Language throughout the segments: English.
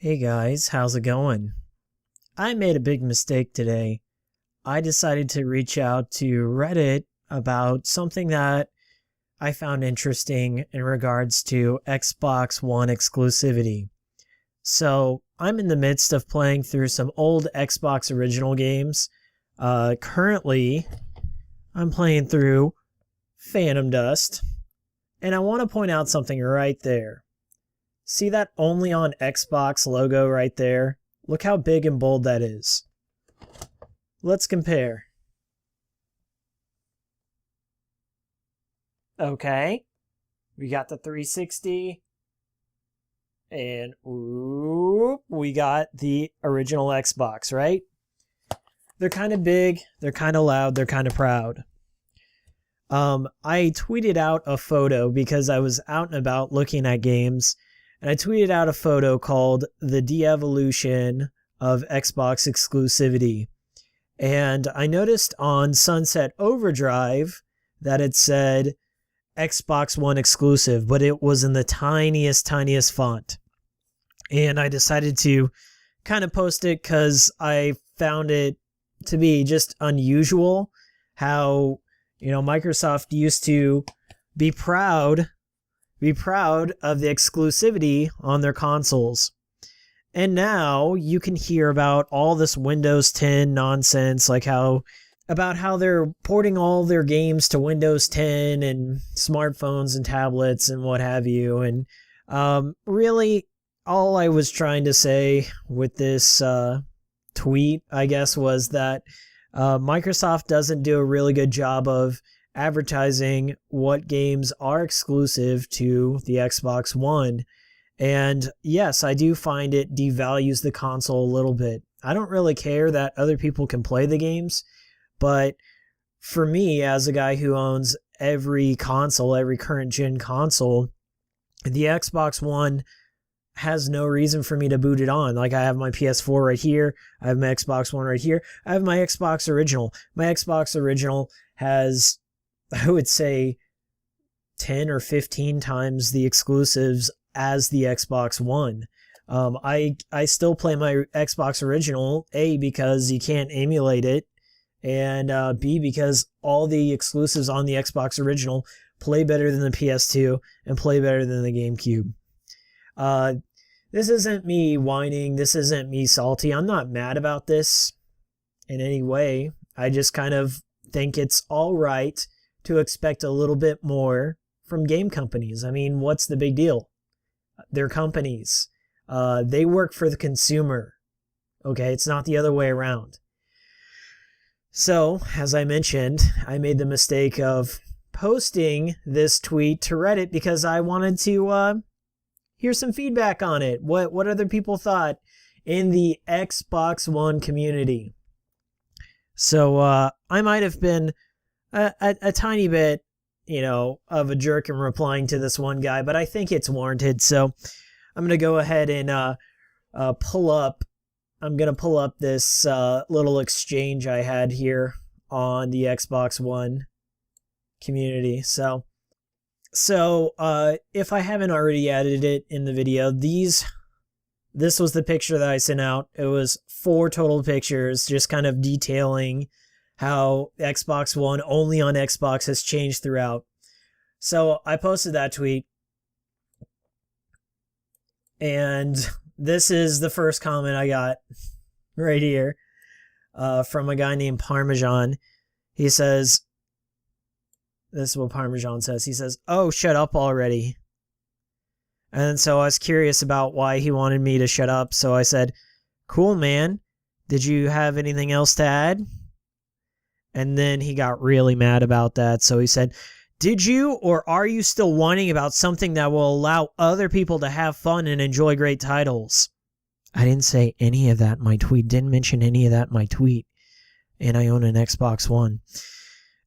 Hey guys, how's it going? I made a big mistake today. I decided to reach out to Reddit about something that I found interesting in regards to Xbox One exclusivity. So, I'm in the midst of playing through some old Xbox original games. Currently, I'm playing through Phantom Dust, and I want to point out something right there. See that only on Xbox logo right there? Look how big and bold that is. Let's compare. Okay. We got the 360. And we got the original Xbox, right? They're kind of big, they're kind of loud, they're kind of proud. I tweeted out a photo because I was out and about looking at games. And I tweeted out a photo called The De-Evolution of Xbox Exclusivity. And I noticed on Sunset Overdrive that it said Xbox One exclusive, but it was in the tiniest font. And I decided to kind of post it because I found it to be just unusual how, Microsoft used to be proud of the exclusivity on their consoles. And now you can hear about all this Windows 10 nonsense, like how they're porting all their games to Windows 10 and smartphones and tablets and what have you. And really, all I was trying to say with this tweet, I guess, was that Microsoft doesn't do a really good job of advertising what games are exclusive to the Xbox One. And yes, I do find it devalues the console a little bit. I don't really care that other people can play the games, but for me, as a guy who owns every console, every current gen console, the Xbox One has no reason for me to boot it on. Like, I have my PS4 right here, I have my Xbox One right here, I have my Xbox Original. My Xbox Original has, I would say, 10 or 15 times the exclusives as the Xbox One. I still play my Xbox Original, A, because you can't emulate it, and B, because all the exclusives on the Xbox Original play better than the PS2 and play better than the GameCube. This isn't me whining, this isn't me salty. I'm not mad about this in any way. I just kind of think it's all right to expect a little bit more from game companies. I mean, what's the big deal? They're companies. They work for the consumer. Okay, it's not the other way around. So, as I mentioned, I made the mistake of posting this tweet to Reddit because I wanted to hear some feedback on it. What other people thought in the Xbox One community. So, I might have been a tiny bit, of a jerk in replying to this one guy, but I think it's warranted. So I'm going to go ahead and pull up this little exchange I had here on the Xbox One community. So if I haven't already added it in the video, this was the picture that I sent out. It was 4 total pictures, just kind of detailing how Xbox One only on Xbox has changed throughout. So I posted that tweet, and this is the first comment I got right here from a guy named Parmesan. He says, this is what Parmesan says. He says, "Oh, shut up already." And so I was curious about why he wanted me to shut up. So I said, "Cool, man. Did you have anything else to add?" And then he got really mad about that. So he said, "Did you or are you still whining about something that will allow other people to have fun and enjoy great titles?" I didn't say any of that in my tweet. Didn't mention any of that in my tweet. And I own an Xbox One.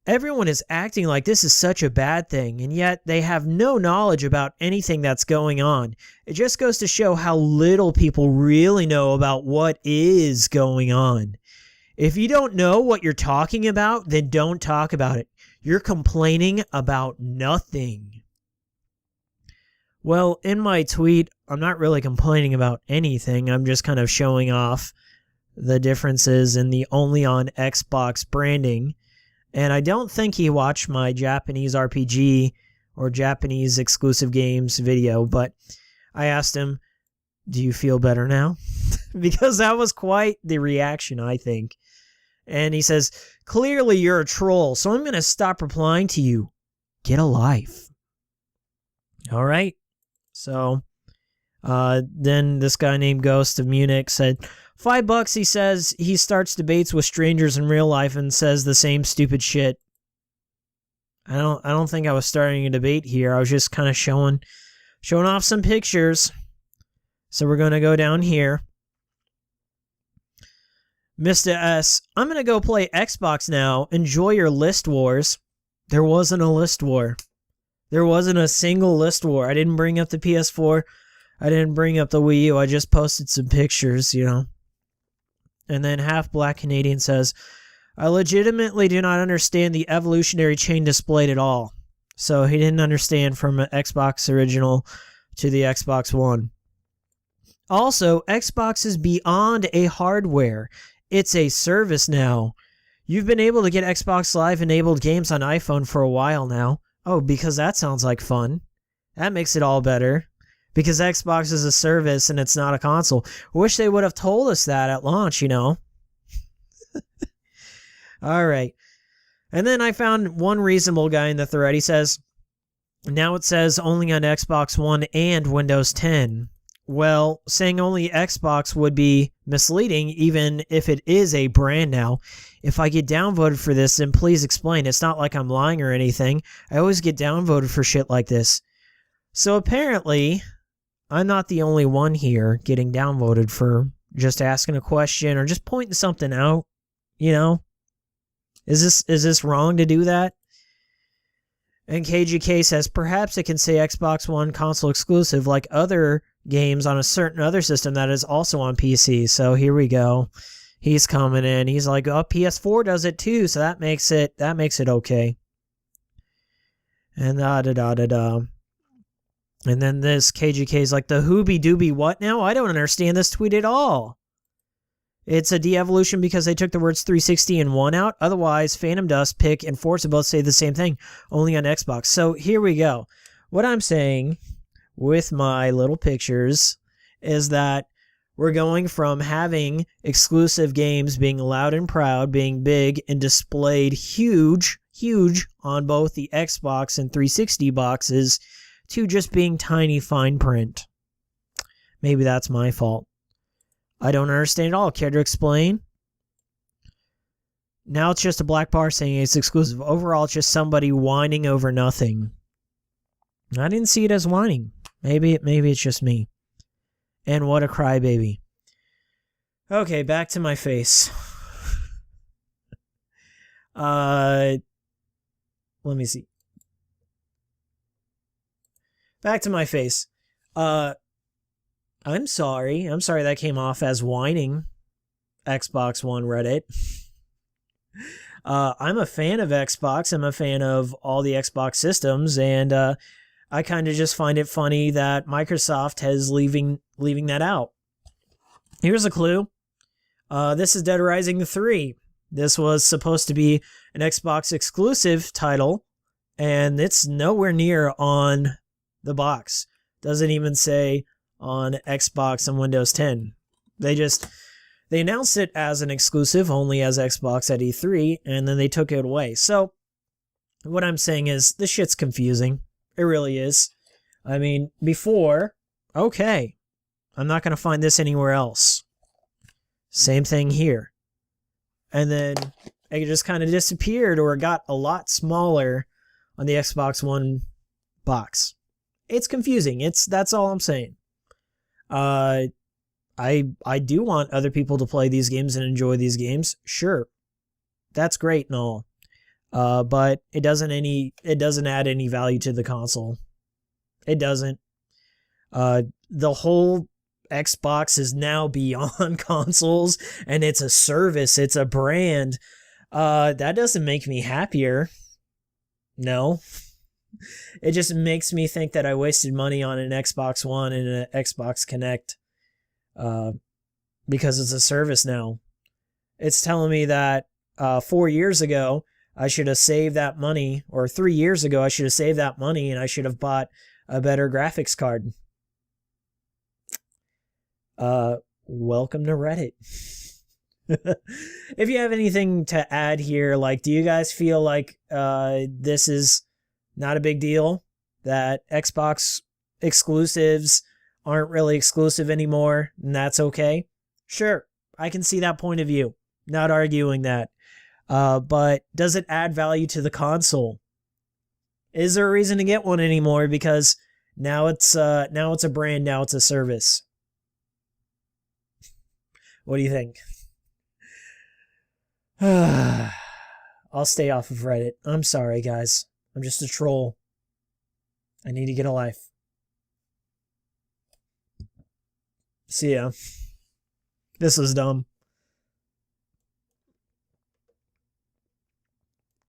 Everyone is acting like this is such a bad thing, and yet they have no knowledge about anything that's going on. It just goes to show how little people really know about what is going on. If you don't know what you're talking about, then don't talk about it. You're complaining about nothing. Well, in my tweet, I'm not really complaining about anything. I'm just kind of showing off the differences in the only on Xbox branding. And I don't think he watched my Japanese RPG or Japanese exclusive games video, but I asked him, do you feel better now? Because that was quite the reaction, I think. And he says, clearly you're a troll, so I'm going to stop replying to you. Get a life. All right. So then this guy named Ghost of Munich said, $5, he says he starts debates with strangers in real life and says the same stupid shit. I don't think I was starting a debate here. I was just kind of showing off some pictures. So we're going to go down here. Mr. S, I'm going to go play Xbox now. Enjoy your list wars. There wasn't a list war. There wasn't a single list war. I didn't bring up the PS4. I didn't bring up the Wii U. I just posted some pictures, you know. And then Half Black Canadian says, I legitimately do not understand the evolutionary chain displayed at all. So he didn't understand from an Xbox original to the Xbox One. Also, Xbox is beyond a hardware. It's a service now. You've been able to get Xbox Live enabled games on iPhone for a while now. Oh, because that sounds like fun. That makes it all better. Because Xbox is a service and it's not a console. Wish they would have told us that at launch, you know. All right. And then I found one reasonable guy in the thread. He says, now it says only on Xbox One and Windows 10. Well, saying only Xbox would be misleading even if it is a brand now. If I get downvoted for this, then please explain. It's not like I'm lying or anything. I always get downvoted for shit like this. So apparently, I'm not the only one here getting downvoted for just asking a question or just pointing something out, you know? Is this wrong to do that? And KGK says, perhaps it can say Xbox One console exclusive like other games on a certain other system that is also on PC. So here we go. He's coming in. He's like, oh, PS4 does it too, so that makes it okay. And And then this KGK is like, the Hooby Dooby what now? I don't understand this tweet at all. It's a de-evolution because they took the words 360 and 1 out. Otherwise, Phantom Dust, Pick, and Forza both say the same thing, only on Xbox. So here we go. What I'm saying with my little pictures is that we're going from having exclusive games being loud and proud, being big and displayed huge on both the Xbox and 360 boxes to just being tiny fine print. Maybe that's my fault. I don't understand at all. Care to explain? Now it's just a black bar saying it's exclusive. Overall, it's just somebody whining over nothing. I didn't see it as whining. Maybe it's just me. And what a crybaby. Okay, back to my face. Let me see. Back to my face. I'm sorry that came off as whining. Xbox One Reddit. I'm a fan of Xbox. I'm a fan of all the Xbox systems, and I kind of just find it funny that Microsoft has leaving that out. Here's a clue. This is Dead Rising 3. This was supposed to be an Xbox exclusive title, and it's nowhere near on the box. Doesn't even say on Xbox and Windows 10. They announced it as an exclusive only as Xbox at E3, and then they took it away. So what I'm saying is this shit's confusing. It really is. I mean, before, okay, I'm not going to find this anywhere else. Same thing here. And then it just kind of disappeared, or it got a lot smaller on the Xbox One box. It's confusing. That's all I'm saying. I do want other people to play these games and enjoy these games. Sure. That's great and all. But it doesn't add any value to the console. It doesn't. The whole Xbox is now beyond consoles, and it's a service, it's a brand. That doesn't make me happier. No. It just makes me think that I wasted money on an Xbox One and an Xbox Connect because it's a service now. It's telling me that 4 years ago, I should have saved that money, or 3 years ago, I should have saved that money and I should have bought a better graphics card. Welcome to Reddit. If you have anything to add here, like, do you guys feel like this is not a big deal? That Xbox exclusives aren't really exclusive anymore, and that's okay? Sure, I can see that point of view. Not arguing that. But does it add value to the console? Is there a reason to get one anymore? Because now it's a brand, now it's a service. What do you think? I'll stay off of Reddit. I'm sorry, guys. I'm just a troll. I need to get a life. See ya. This was dumb.